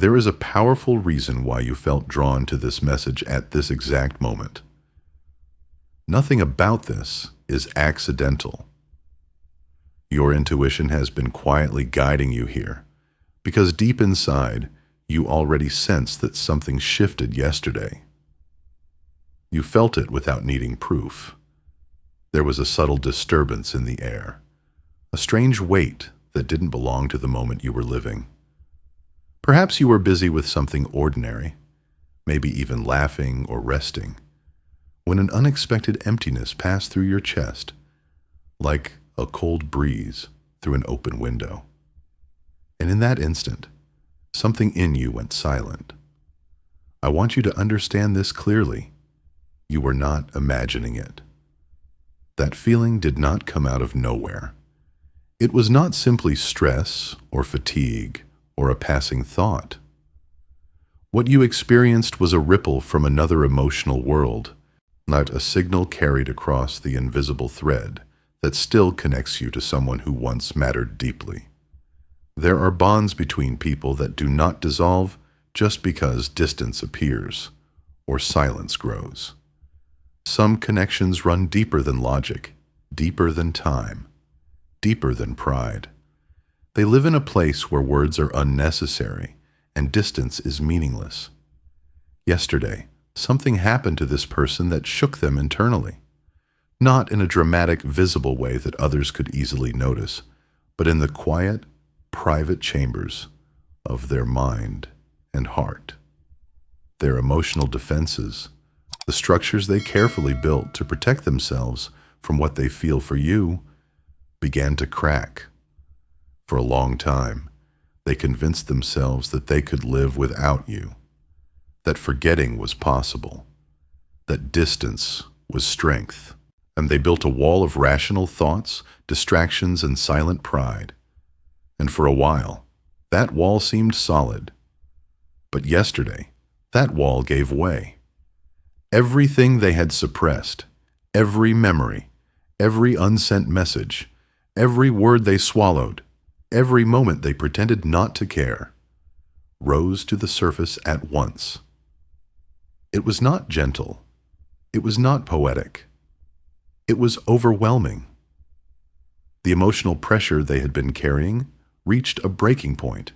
There is a powerful reason why you felt drawn to this message at this exact moment. Nothing about this is accidental. Your intuition has been quietly guiding you here, because deep inside, you already sensed that something shifted yesterday. You felt it without needing proof. There was a subtle disturbance in the air, a strange weight that didn't belong to the moment you were living. Perhaps you were busy with something ordinary, maybe even laughing or resting, when an unexpected emptiness passed through your chest, like a cold breeze through an open window. And in that instant, something in you went silent. I want you to understand this clearly. You were not imagining it. That feeling did not come out of nowhere. It was not simply stress or fatigue or a passing thought. What you experienced was a ripple from another emotional world, not a signal carried across the invisible thread that still connects you to someone who once mattered deeply. There are bonds between people that do not dissolve just because distance appears or silence grows. Some connections run deeper than logic, deeper than time, deeper than pride. They live in a place where words are unnecessary and distance is meaningless. Yesterday, something happened to this person that shook them internally. Not in a dramatic, visible way that others could easily notice, but in the quiet, private chambers of their mind and heart. Their emotional defenses, the structures they carefully built to protect themselves from what they feel for you, began to crack. For a long time, they convinced themselves that they could live without you, that forgetting was possible, that distance was strength, and they built a wall of rational thoughts, distractions, and silent pride. And for a while, that wall seemed solid. But yesterday, that wall gave way. Everything they had suppressed, every memory, every unsent message, every word they swallowed, every moment they pretended not to care, rose to the surface at once. It was not gentle. It was not poetic. It was overwhelming. The emotional pressure they had been carrying reached a breaking point,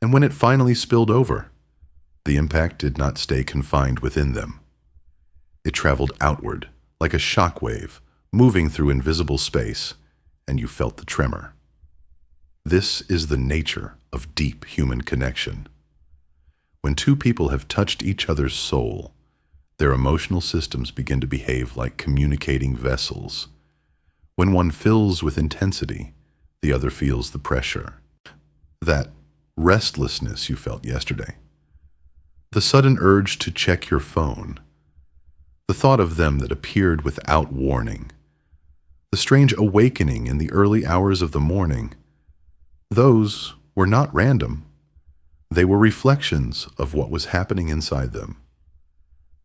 and when it finally spilled over, the impact did not stay confined within them. It traveled outward, like a shock wave, moving through invisible space, and you felt the tremor. This is the nature of deep human connection. When two people have touched each other's soul, their emotional systems begin to behave like communicating vessels. When one fills with intensity, the other feels the pressure. That restlessness you felt yesterday, the sudden urge to check your phone, the thought of them that appeared without warning, the strange awakening in the early hours of the morning, those were not random. They were reflections of what was happening inside them.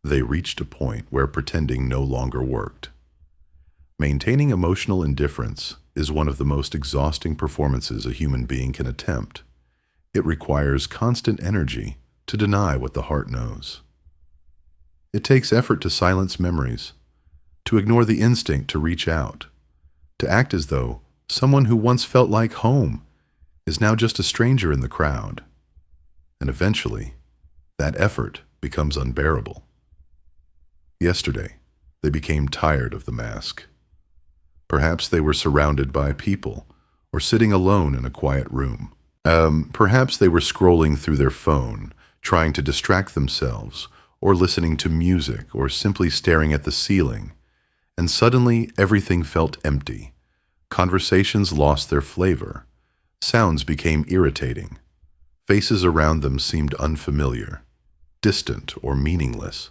They reached a point where pretending no longer worked. Maintaining emotional indifference is one of the most exhausting performances a human being can attempt. It requires constant energy to deny what the heart knows. It takes effort to silence memories, to ignore the instinct to reach out, to act as though someone who once felt like home is now just a stranger in the crowd. And eventually, that effort becomes unbearable. Yesterday, they became tired of the mask. Perhaps they were surrounded by people, or sitting alone in a quiet room. Perhaps they were scrolling through their phone, trying to distract themselves, or listening to music, or simply staring at the ceiling. And suddenly, everything felt empty. Conversations lost their flavor. Sounds became irritating. Faces around them seemed unfamiliar, distant, or meaningless.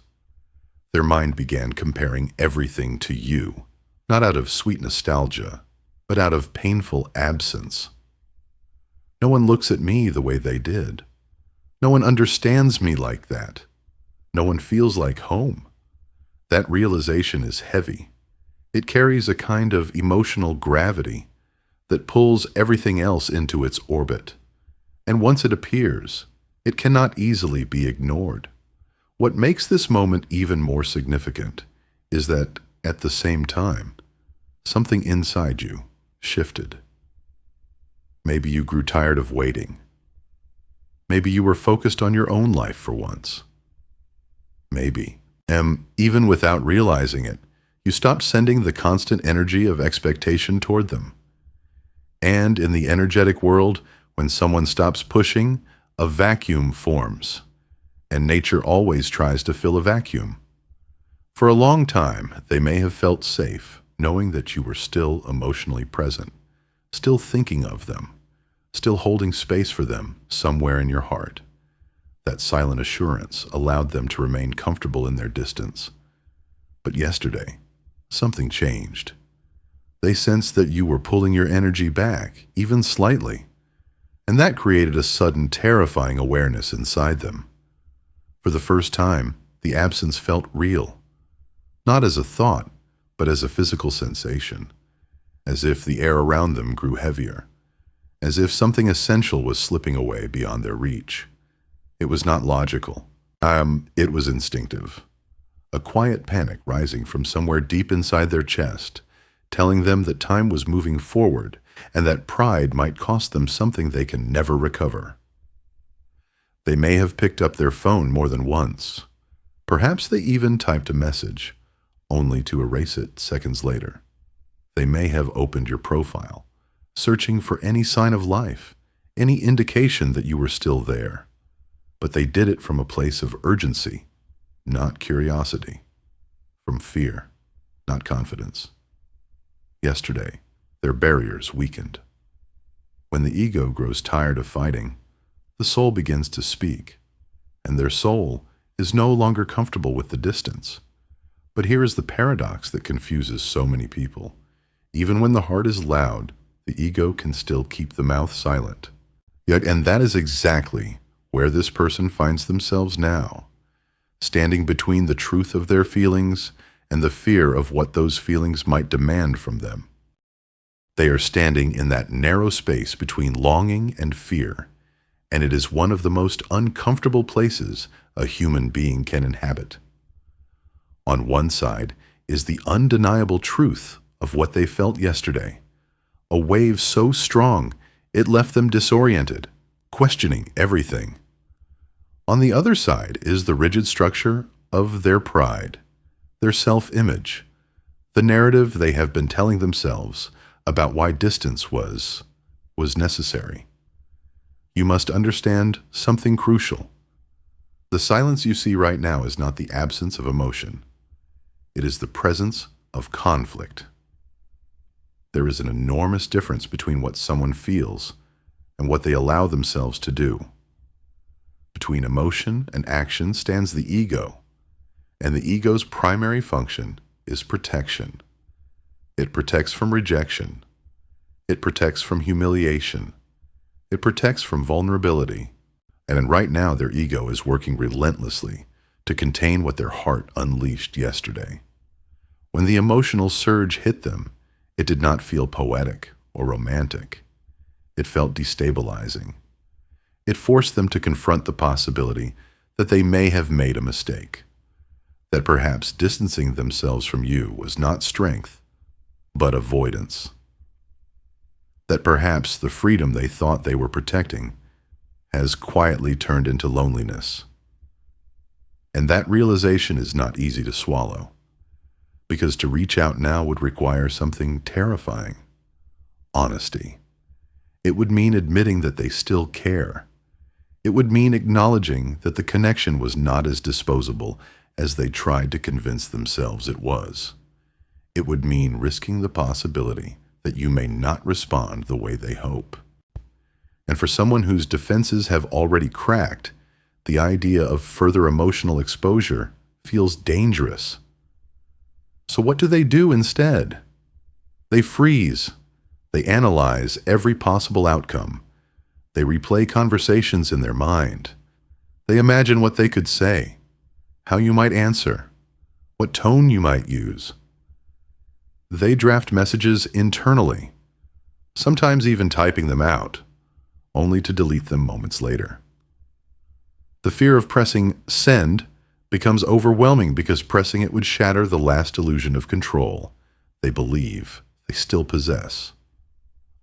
Their mind began comparing everything to you, not out of sweet nostalgia, but out of painful absence. No one looks at me the way they did. No one understands me like that. No one feels like home. That realization is heavy. It carries a kind of emotional gravity that pulls everything else into its orbit. And once it appears, It cannot easily be ignored. What makes this moment even more significant is that, at the same time, something inside you shifted. Maybe you grew tired of waiting. Maybe you were focused on your own life for once. Maybe, even without realizing it, you stopped sending the constant energy of expectation toward them. And in the energetic world, when someone stops pushing, a vacuum forms, and nature always tries to fill a vacuum. For a long time, they may have felt safe, knowing that you were still emotionally present, still thinking of them, still holding space for them somewhere in your heart. That silent assurance allowed them to remain comfortable in their distance. But yesterday, something changed. They sensed that you were pulling your energy back, even slightly, and that created a sudden, terrifying awareness inside them. For the first time, the absence felt real, not as a thought, but as a physical sensation, as if the air around them grew heavier, as if something essential was slipping away beyond their reach. It was not logical. It was instinctive. A quiet panic rising from somewhere deep inside their chest, telling them that time was moving forward and that pride might cost them something they can never recover. They may have picked up their phone more than once. Perhaps they even typed a message, only to erase it seconds later. They may have opened your profile, searching for any sign of life, any indication that you were still there. But they did it from a place of urgency, not curiosity, from fear, not confidence. Yesterday, their barriers weakened. When the ego grows tired of fighting, the soul begins to speak, and their soul is no longer comfortable with the distance. But here is the paradox that confuses so many people. Even when the heart is loud, the ego can still keep the mouth silent. And that is exactly where this person finds themselves now, standing between the truth of their feelings and the fear of what those feelings might demand from them. They are standing in that narrow space between longing and fear, and it is one of the most uncomfortable places a human being can inhabit. On one side is the undeniable truth of what they felt yesterday, a wave so strong it left them disoriented, questioning everything. On the other side is the rigid structure of their pride, their self-image, the narrative they have been telling themselves about why distance was necessary. You must understand something crucial. The silence you see right now is not the absence of emotion. It is the presence of conflict. There is an enormous difference between what someone feels and what they allow themselves to do. Between emotion and action stands the ego, and the ego's primary function is protection. It protects from rejection. It protects from humiliation. It protects from vulnerability. And right now their ego is working relentlessly to contain what their heart unleashed yesterday. When the emotional surge hit them, it did not feel poetic or romantic. It felt destabilizing. It forced them to confront the possibility that they may have made a mistake, that perhaps distancing themselves from you was not strength, but avoidance, that perhaps the freedom they thought they were protecting has quietly turned into loneliness. And that realization is not easy to swallow, because to reach out now would require something terrifying: honesty. It would mean admitting that they still care. It would mean acknowledging that the connection was not as disposable as they tried to convince themselves it was. It would mean risking the possibility that you may not respond the way they hope. And for someone whose defenses have already cracked, the idea of further emotional exposure feels dangerous. So what do they do instead? They freeze. They analyze every possible outcome. They replay conversations in their mind. They imagine what they could say, how you might answer, what tone you might use. They draft messages internally, sometimes even typing them out, only to delete them moments later. The fear of pressing send becomes overwhelming because pressing it would shatter the last illusion of control they believe they still possess.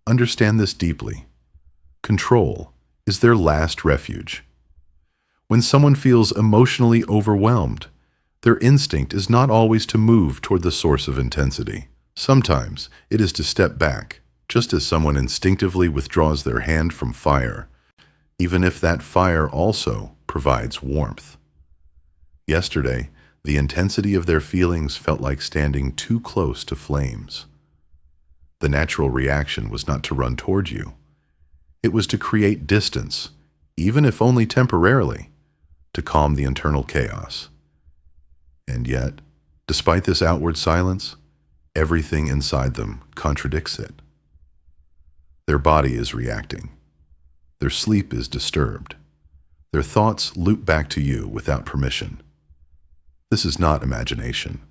Understand this deeply. Control is their last refuge. When someone feels emotionally overwhelmed, their instinct is not always to move toward the source of intensity. Sometimes it is to step back, just as someone instinctively withdraws their hand from fire, even if that fire also provides warmth. Yesterday, the intensity of their feelings felt like standing too close to flames. The natural reaction was not to run toward you. It was to create distance, even if only temporarily, to calm the internal chaos. And yet, despite this outward silence, everything inside them contradicts it. Their body is reacting. Their sleep is disturbed. Their thoughts loop back to you without permission. This is not imagination.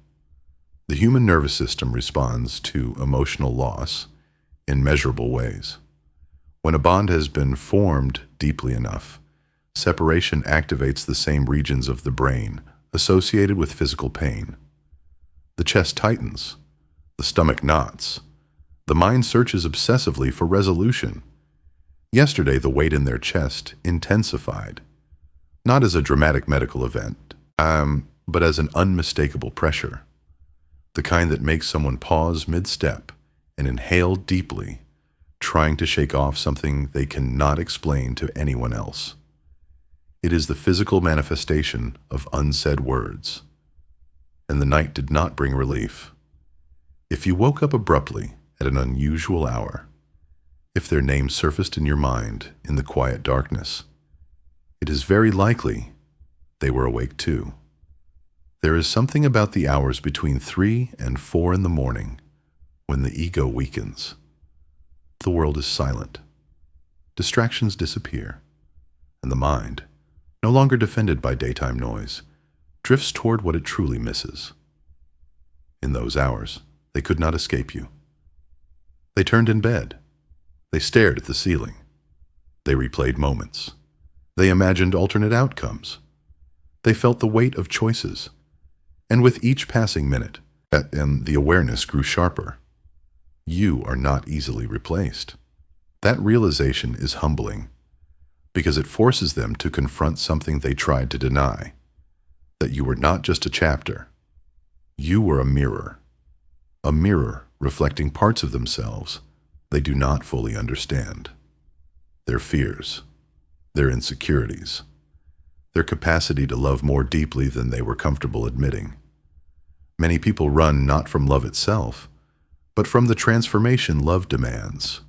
The human nervous system responds to emotional loss in measurable ways. When a bond has been formed deeply enough, separation activates the same regions of the brain associated with physical pain. The chest tightens, the stomach knots, the mind searches obsessively for resolution. Yesterday, the weight in their chest intensified, not as a dramatic medical event, but as an unmistakable pressure, the kind that makes someone pause mid-step and inhale deeply, trying to shake off something they cannot explain to anyone else. It is the physical manifestation of unsaid words. And the night did not bring relief. If you woke up abruptly at an unusual hour, if their name surfaced in your mind in the quiet darkness, it is very likely they were awake too. There is something about the hours between 3 and 4 in the morning when the ego weakens. The world is silent. Distractions disappear, and the mind, no longer defended by daytime noise, drifts toward what it truly misses. In those hours, they could not escape you. They turned in bed. They stared at the ceiling. They replayed moments. They imagined alternate outcomes. They felt the weight of choices. And with each passing minute, the awareness grew sharper. You are not easily replaced. That realization is humbling, because it forces them to confront something they tried to deny, that you were not just a chapter. You were a mirror reflecting parts of themselves they do not fully understand. Their fears, their insecurities, their capacity to love more deeply than they were comfortable admitting. Many people run not from love itself, but from the transformation love demands.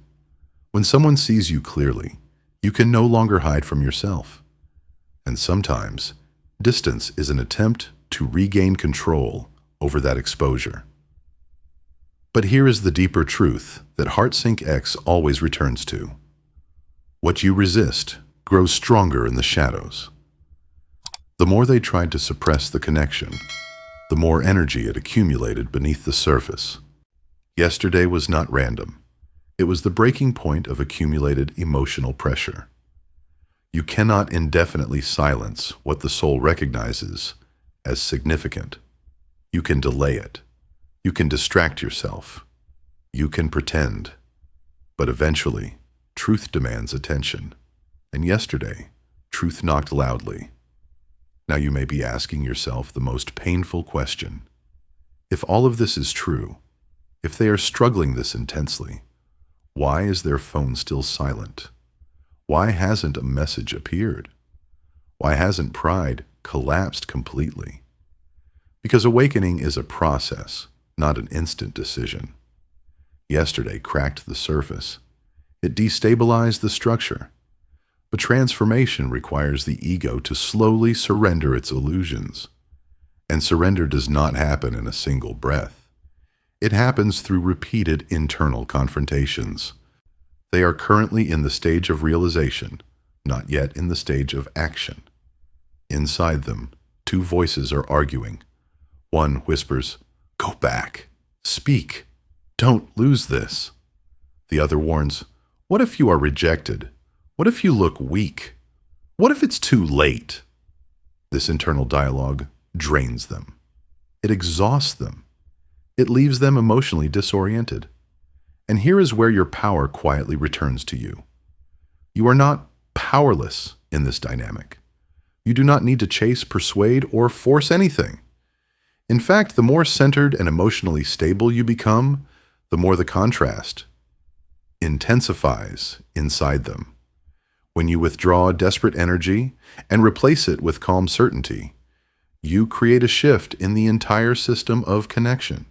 When someone sees you clearly, you can no longer hide from yourself. And sometimes, distance is an attempt to regain control over that exposure. But here is the deeper truth that HeartSync X always returns to. What you resist grows stronger in the shadows. The more they tried to suppress the connection, the more energy it accumulated beneath the surface. Yesterday was not random. It was the breaking point of accumulated emotional pressure. You cannot indefinitely silence what the soul recognizes as significant. You can delay it. You can distract yourself. You can pretend. But eventually, truth demands attention. And yesterday, truth knocked loudly. Now you may be asking yourself the most painful question. If all of this is true, if they are struggling this intensely, why is their phone still silent? Why hasn't a message appeared? Why hasn't pride collapsed completely? Because awakening is a process, not an instant decision. Yesterday cracked the surface. It destabilized the structure. But transformation requires the ego to slowly surrender its illusions. And surrender does not happen in a single breath. It happens through repeated internal confrontations. They are currently in the stage of realization, not yet in the stage of action. Inside them, two voices are arguing. One whispers, "Go back. Speak. Don't lose this." The other warns, "What if you are rejected? What if you look weak? What if it's too late?" This internal dialogue drains them. It exhausts them. It leaves them emotionally disoriented. And here is where your power quietly returns to you. You are not powerless in this dynamic. You do not need to chase, persuade, or force anything. In fact, the more centered and emotionally stable you become, the more the contrast intensifies inside them. When you withdraw desperate energy and replace it with calm certainty, you create a shift in the entire system of connection.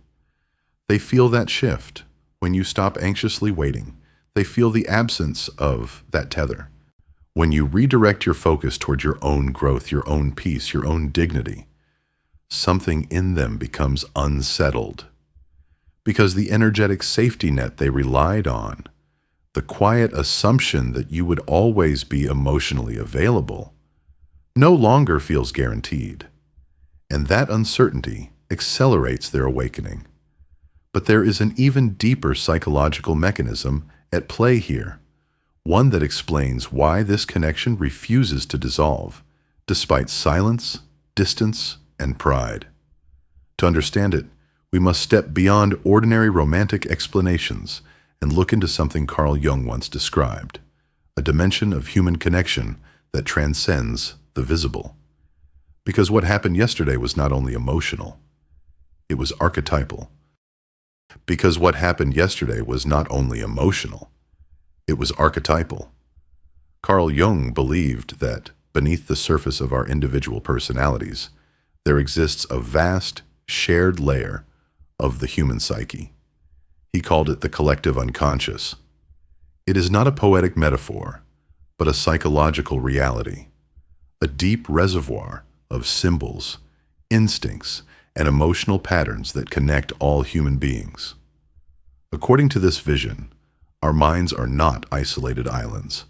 They feel that shift when you stop anxiously waiting. They feel the absence of that tether. When you redirect your focus toward your own growth, your own peace, your own dignity, something in them becomes unsettled. Because the energetic safety net they relied on, the quiet assumption that you would always be emotionally available, no longer feels guaranteed. And that uncertainty accelerates their awakening. But there is an even deeper psychological mechanism at play here, one that explains why this connection refuses to dissolve, despite silence, distance, and pride. To understand it, we must step beyond ordinary romantic explanations and look into something Carl Jung once described, a dimension of human connection that transcends the visible. Because what happened yesterday was not only emotional, it was archetypal. Because what happened yesterday was not only emotional, it was archetypal. Carl Jung believed that beneath the surface of our individual personalities, there exists a vast, shared layer of the human psyche. He called it the collective unconscious. It is not a poetic metaphor, but a psychological reality, a deep reservoir of symbols, instincts, and emotional patterns that connect all human beings. According to this vision, our minds are not isolated islands.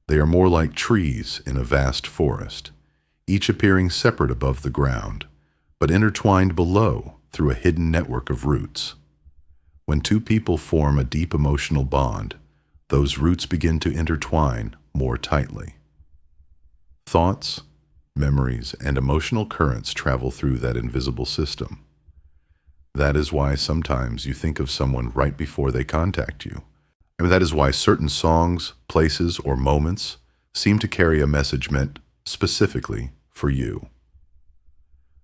They are more like trees in a vast forest, each appearing separate above the ground, but intertwined below through a hidden network of roots. When two people form a deep emotional bond, those roots begin to intertwine more tightly. Thoughts, memories, and emotional currents travel through that invisible system. That is why sometimes you think of someone right before they contact you. And that is why certain songs, places, or moments seem to carry a message meant specifically for you.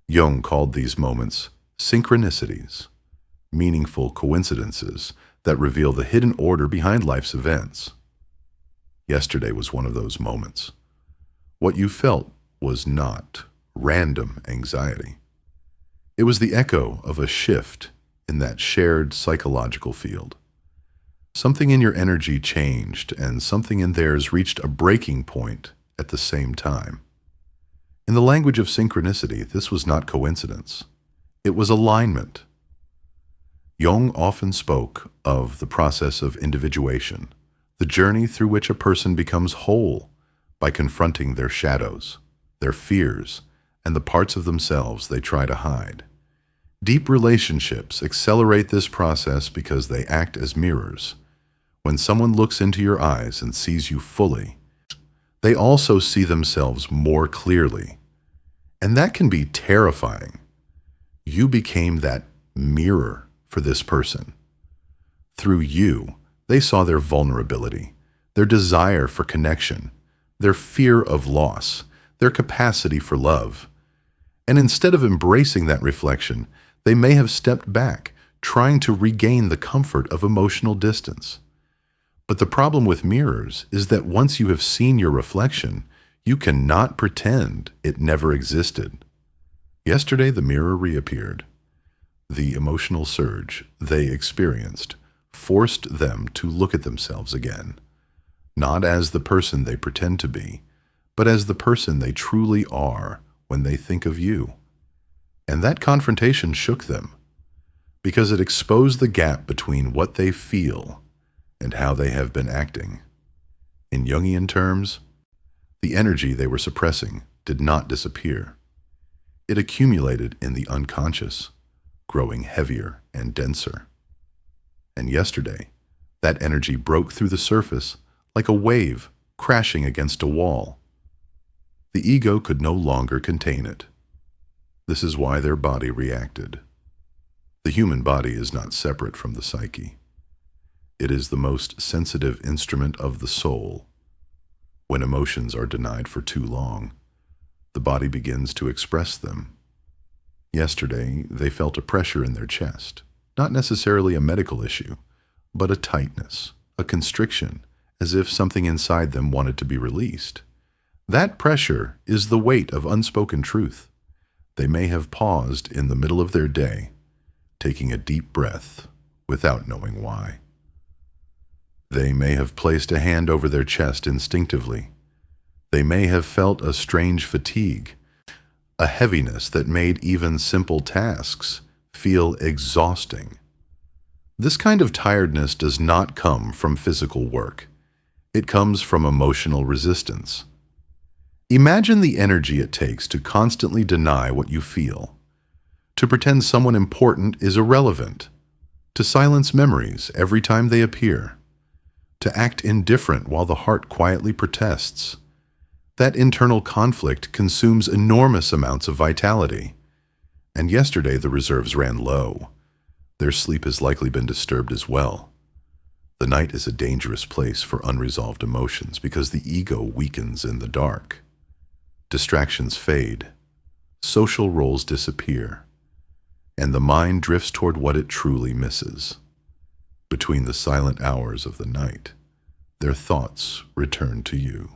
Jung called these moments synchronicities, meaningful coincidences that reveal the hidden order behind life's events. Yesterday was one of those moments. What you felt was not random anxiety. It was the echo of a shift in that shared psychological field. Something in your energy changed, and something in theirs reached a breaking point at the same time. In the language of synchronicity, this was not coincidence. It was alignment. Jung often spoke of the process of individuation, the journey through which a person becomes whole by confronting their shadows, their fears, and the parts of themselves they try to hide. Deep relationships accelerate this process because they act as mirrors. When someone looks into your eyes and sees you fully, they also see themselves more clearly. And that can be terrifying. You became that mirror for this person. Through you, they saw their vulnerability, their desire for connection, their fear of loss, their capacity for love. And instead of embracing that reflection, they may have stepped back, trying to regain the comfort of emotional distance. But the problem with mirrors is that once you have seen your reflection, you cannot pretend it never existed. Yesterday, the mirror reappeared. The emotional surge they experienced forced them to look at themselves again, not as the person they pretend to be, but as the person they truly are when they think of you. And that confrontation shook them, because it exposed the gap between what they feel and how they have been acting. In Jungian terms, the energy they were suppressing did not disappear. It accumulated in the unconscious, growing heavier and denser. And yesterday, that energy broke through the surface like a wave crashing against a wall. The ego could no longer contain it. This is why their body reacted. The human body is not separate from the psyche. It is the most sensitive instrument of the soul. When emotions are denied for too long, the body begins to express them. Yesterday, they felt a pressure in their chest, not necessarily a medical issue, but a tightness, a constriction, as if something inside them wanted to be released. That pressure is the weight of unspoken truth. They may have paused in the middle of their day, taking a deep breath without knowing why. They may have placed a hand over their chest instinctively. They may have felt a strange fatigue, a heaviness that made even simple tasks feel exhausting. This kind of tiredness does not come from physical work. It comes from emotional resistance. Imagine the energy it takes to constantly deny what you feel, to pretend someone important is irrelevant, to silence memories every time they appear, to act indifferent while the heart quietly protests. That internal conflict consumes enormous amounts of vitality. And yesterday the reserves ran low. Their sleep has likely been disturbed as well. The night is a dangerous place for unresolved emotions because the ego weakens in the dark. Distractions fade, social roles disappear, and the mind drifts toward what it truly misses. Between the silent hours of the night, their thoughts return to you.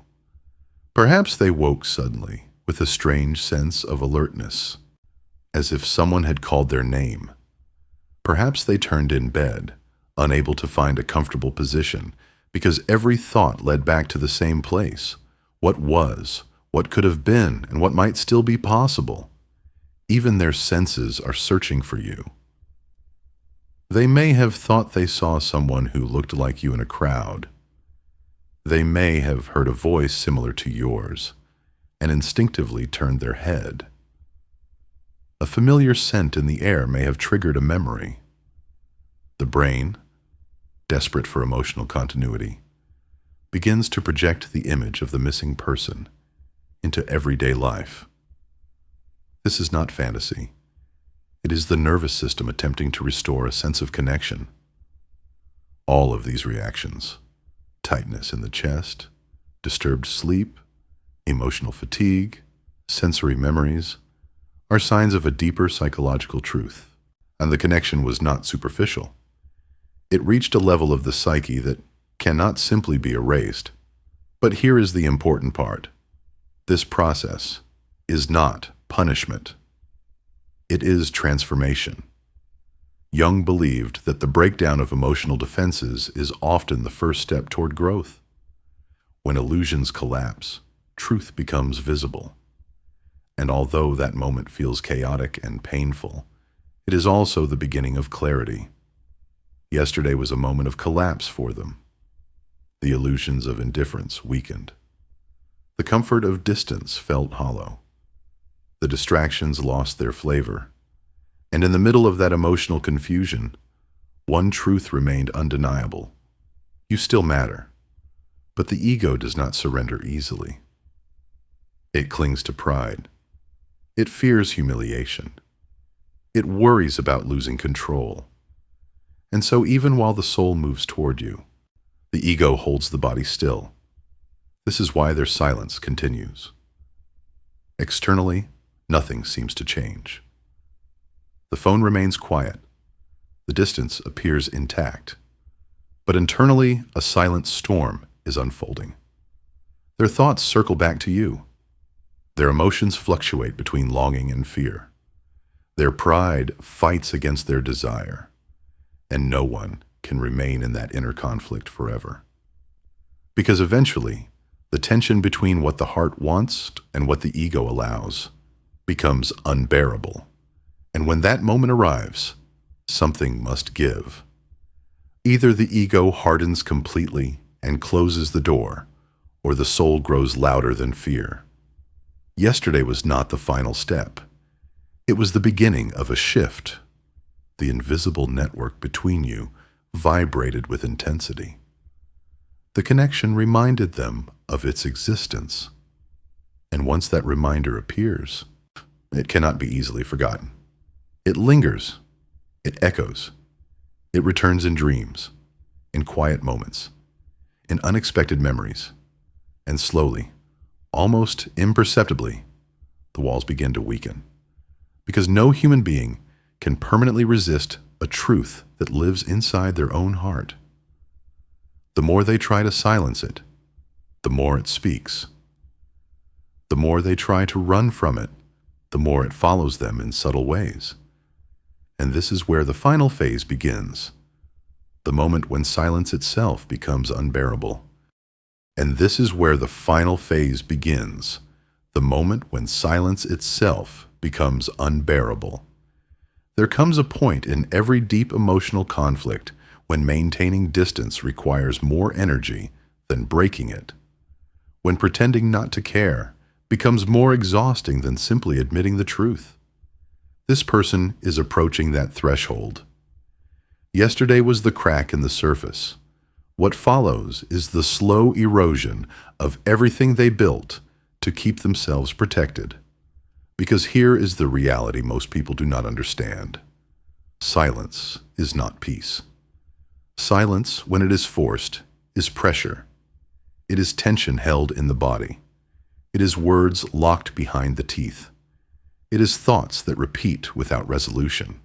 Perhaps they woke suddenly with a strange sense of alertness, as if someone had called their name. Perhaps they turned in bed, unable to find a comfortable position, because every thought led back to the same place. What was, what could have been, and what might still be possible. Even their senses are searching for you. They may have thought they saw someone who looked like you in a crowd. They may have heard a voice similar to yours, and instinctively turned their head. A familiar scent in the air may have triggered a memory. The brain, desperate for emotional continuity, begins to project the image of the missing person into everyday life. This is not fantasy. It is the nervous system attempting to restore a sense of connection. All of these reactions, tightness in the chest, disturbed sleep, emotional fatigue, sensory memories, are signs of a deeper psychological truth, and the connection was not superficial. It reached a level of the psyche that cannot simply be erased. But here is the important part. This process is not punishment. It is transformation. Jung believed that the breakdown of emotional defenses is often the first step toward growth. When illusions collapse, truth becomes visible. And although that moment feels chaotic and painful, it is also the beginning of clarity. Yesterday was a moment of collapse for them. The illusions of indifference weakened. The comfort of distance felt hollow. The distractions lost their flavor. And in the middle of that emotional confusion, one truth remained undeniable. You still matter. But the ego does not surrender easily. It clings to pride. It fears humiliation. It worries about losing control. And so even while the soul moves toward you, the ego holds the body still. This is why their silence continues. Externally, nothing seems to change. The phone remains quiet. The distance appears intact. But internally, a silent storm is unfolding. Their thoughts circle back to you. Their emotions fluctuate between longing and fear. Their pride fights against their desire, and no one can remain in that inner conflict forever. Because eventually, the tension between what the heart wants and what the ego allows becomes unbearable. And when that moment arrives, something must give. Either the ego hardens completely and closes the door, or the soul grows louder than fear. Yesterday was not the final step. It was the beginning of a shift. The invisible network between you vibrated with intensity. The connection reminded them of its existence. And once that reminder appears, it cannot be easily forgotten. It lingers, it echoes, it returns in dreams, in quiet moments, in unexpected memories, and slowly, almost imperceptibly, the walls begin to weaken. Because no human being can permanently resist a truth that lives inside their own heart. The more they try to silence it, the more it speaks. The more they try to run from it, the more it follows them in subtle ways. And this is where the final phase begins, the moment when silence itself becomes unbearable. And this is where the final phase begins, the moment when silence itself becomes unbearable. There comes a point in every deep emotional conflict when maintaining distance requires more energy than breaking it, when pretending not to care becomes more exhausting than simply admitting the truth. This person is approaching that threshold. Yesterday was the crack in the surface. What follows is the slow erosion of everything they built to keep themselves protected. Because here is the reality most people do not understand. Silence is not peace. Silence, when it is forced, is pressure. It is tension held in the body. It is words locked behind the teeth. It is thoughts that repeat without resolution.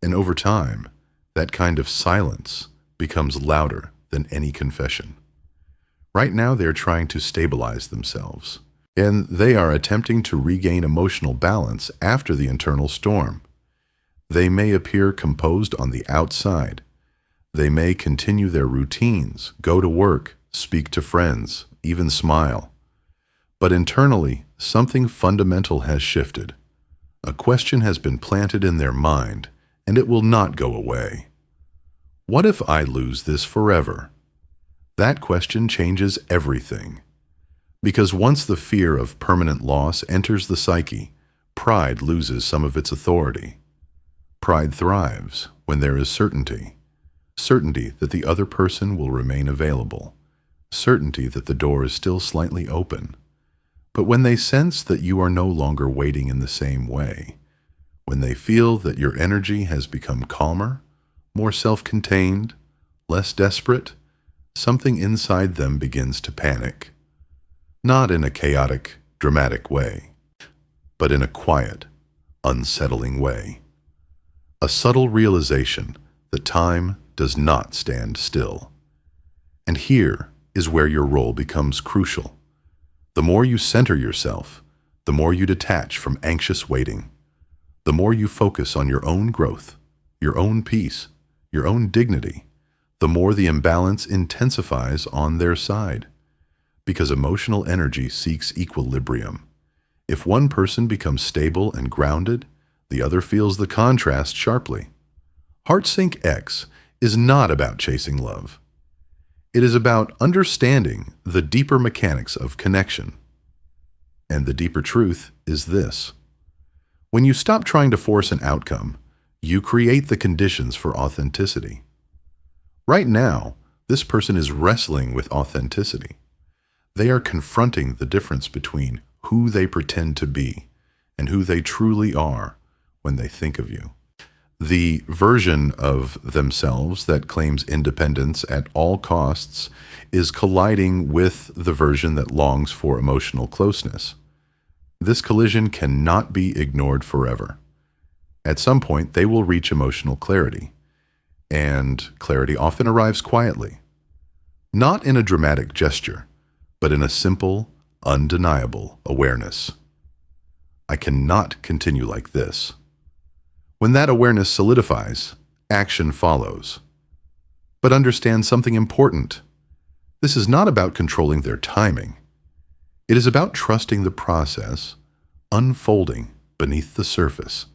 And over time, that kind of silence becomes louder than any confession. Right now, they are trying to stabilize themselves, and they are attempting to regain emotional balance after the internal storm. They may appear composed on the outside. They may continue their routines, go to work, speak to friends, even smile. But internally, something fundamental has shifted. A question has been planted in their mind, and it will not go away. What if I lose this forever? That question changes everything. Because once the fear of permanent loss enters the psyche, pride loses some of its authority. Pride thrives when there is certainty. Certainty that the other person will remain available. Certainty that the door is still slightly open. But when they sense that you are no longer waiting in the same way, when they feel that your energy has become calmer, more self-contained, less desperate, something inside them begins to panic. Not in a chaotic, dramatic way, but in a quiet, unsettling way. A subtle realization that time does not stand still. And here is where your role becomes crucial. The more you center yourself, the more you detach from anxious waiting, the more you focus on your own growth, your own peace, your own dignity, the more the imbalance intensifies on their side. Because emotional energy seeks equilibrium. If one person becomes stable and grounded, the other feels the contrast sharply. HeartSync X is not about chasing love. It is about understanding the deeper mechanics of connection. And the deeper truth is this. When you stop trying to force an outcome, you create the conditions for authenticity. Right now, this person is wrestling with authenticity. They are confronting the difference between who they pretend to be and who they truly are when they think of you. The version of themselves that claims independence at all costs is colliding with the version that longs for emotional closeness. This collision cannot be ignored forever. At some point, they will reach emotional clarity, and clarity often arrives quietly, not in a dramatic gesture, but in a simple, undeniable awareness. I cannot continue like this. When that awareness solidifies, action follows. But understand something important. This is not about controlling their timing. It is about trusting the process, unfolding beneath the surface.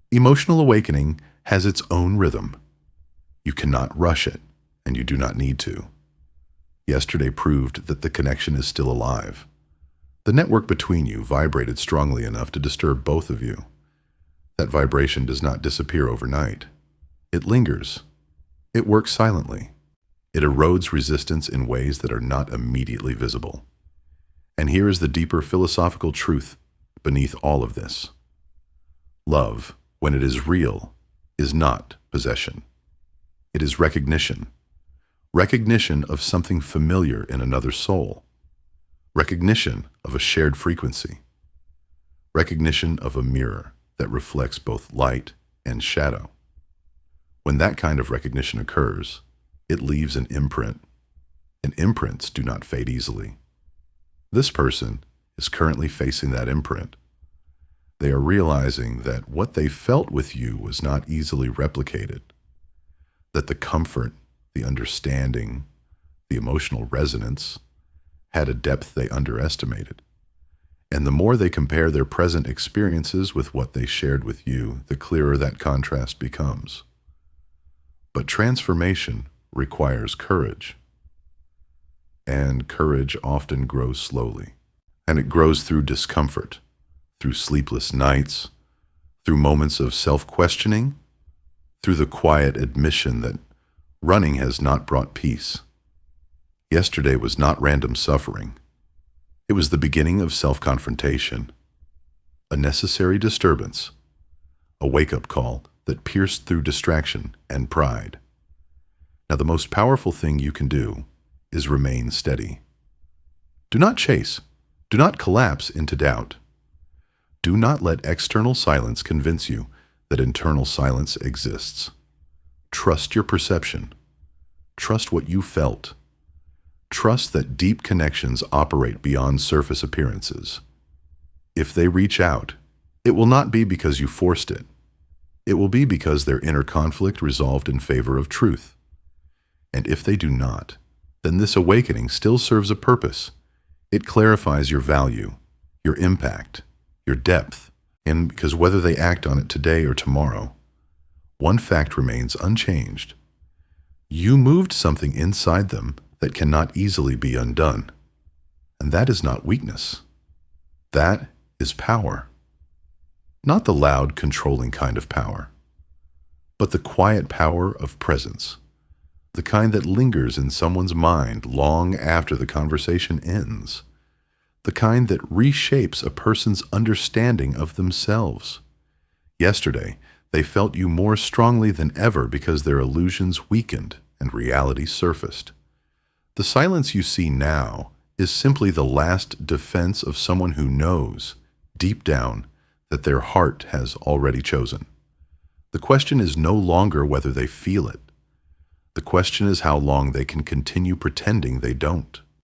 Emotional awakening has its own rhythm. You cannot rush it, and you do not need to. Yesterday proved that the connection is still alive. The network between you vibrated strongly enough to disturb both of you. That vibration does not disappear overnight. It lingers. It works silently. It erodes resistance in ways that are not immediately visible. And here is the deeper philosophical truth beneath all of this. Love, when it is real, is not possession. It is recognition. Recognition of something familiar in another soul. Recognition of a shared frequency. Recognition of a mirror that reflects both light and shadow. When that kind of recognition occurs, it leaves an imprint, and imprints do not fade easily. This person is currently facing that imprint. They are realizing that what they felt with you was not easily replicated, that the comfort, the understanding, the emotional resonance had a depth they underestimated. And the more they compare their present experiences with what they shared with you, the clearer that contrast becomes. But transformation requires courage. And courage often grows slowly. And it grows through discomfort, through sleepless nights, through moments of self-questioning, through the quiet admission that running has not brought peace. Yesterday was not random suffering. It was the beginning of self-confrontation, a necessary disturbance, a wake-up call that pierced through distraction and pride. Now, the most powerful thing you can do is remain steady. Do not chase. Do not collapse into doubt. Do not let external silence convince you that internal silence exists. Trust your perception. Trust what you felt. Trust that deep connections operate beyond surface appearances. If they reach out, it will not be because you forced it. It will be because their inner conflict resolved in favor of truth. And if they do not, then this awakening still serves a purpose. It clarifies your value, your impact, your depth, and because whether they act on it today or tomorrow, one fact remains unchanged. You moved something inside them that cannot easily be undone. And that is not weakness. That is power. Not the loud, controlling kind of power, but the quiet power of presence, the kind that lingers in someone's mind long after the conversation ends, the kind that reshapes a person's understanding of themselves. Yesterday, they felt you more strongly than ever because their illusions weakened and reality surfaced. The silence you see now is simply the last defense of someone who knows, deep down, that their heart has already chosen. The question is no longer whether they feel it. The question is how long they can continue pretending they don't.